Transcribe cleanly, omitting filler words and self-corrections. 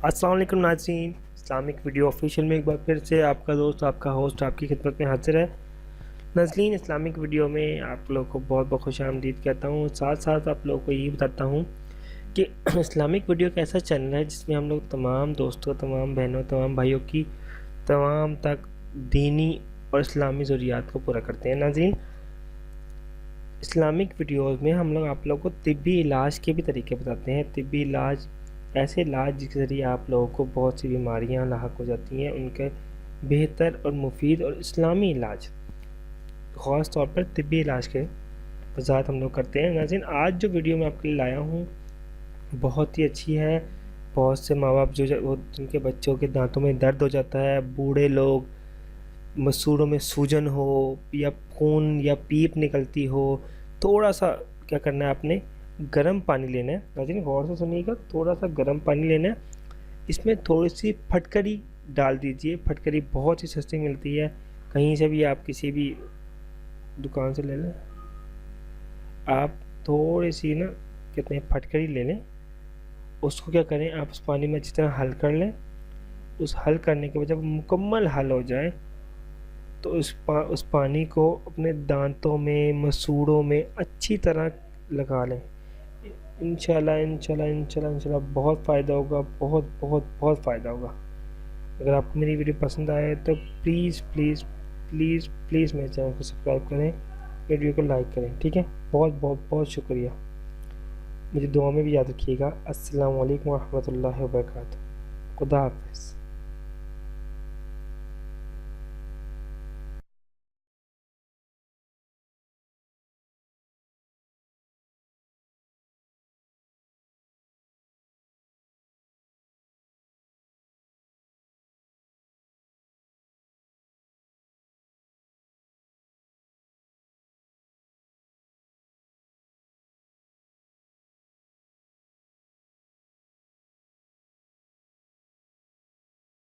السلام علیکم ناظرین، اسلامک ویڈیو آفیشیل میں ایک بار پھر سے آپ کا دوست، آپ کا ہوسٹ آپ کی خدمت میں حاضر ہے۔ ناظرین، اسلامک ویڈیو میں آپ لوگوں کو بہت بہت خوش آمدید کہتا ہوں، ساتھ ساتھ آپ لوگوں کو یہ بتاتا ہوں کہ اسلامک ویڈیو ایک ایسا چینل ہے جس میں ہم لوگ تمام دوستوں، تمام بہنوں، تمام بھائیوں کی تمام تک دینی اور اسلامی ضروریات کو پورا کرتے ہیں۔ ناظرین، اسلامک ویڈیوز میں ہم لوگ آپ لوگوں کو طبی علاج کے بھی طریقے بتاتے ہیں۔ طبی علاج، ایسے علاج جس کے ذریعے آپ لوگوں کو بہت سی بیماریاں لاحق ہو جاتی ہیں، ان کے بہتر اور مفید اور اسلامی علاج، خاص طور پر طبی علاج کے وضاحت ہم لوگ کرتے ہیں۔ ناظرین، آج جو ویڈیو میں آپ کے لیے لایا ہوں بہت ہی اچھی ہے۔ بہت سے ماں باپ جو جن کے بچوں کے دانتوں میں درد ہو جاتا ہے، بوڑھے لوگ، مسوڑوں میں سوجن ہو یا خون یا پیپ نکلتی ہو، تھوڑا سا کیا کرنا ہے، آپ نے گرم پانی لینا ہے۔ ناظرین غور سے سنیے گا، تھوڑا سا گرم پانی لینا ہے، اس میں تھوڑی سی پھٹکری ڈال دیجئے۔ پھٹکری بہت ہی سستی ملتی ہے، کہیں سے بھی آپ کسی بھی دکان سے لے لیں۔ آپ تھوڑی سی کتنے پھٹکری لے لیں، اس کو کیا کریں، آپ اس پانی میں اچھی طرح حل کر لیں۔ اس حل کرنے کے بعد جب مکمل حل ہو جائے تو اس پانی کو اپنے دانتوں میں، مسوڑوں میں اچھی طرح لگا لیں۔ انشاءاللہ بہت فائدہ ہوگا، بہت بہت بہت فائدہ ہوگا۔ اگر آپ کو میری ویڈیو پسند آئے تو پلیز پلیز پلیز پلیز میرے چینل کو سبسکرائب کریں، ویڈیو کو لائک کریں، ٹھیک ہے؟ بہت بہت بہت شکریہ، مجھے دعا میں بھی یاد رکھیے گا۔ السلام علیکم ورحمۃ اللہ وبرکاتہ۔ خدا حافظ۔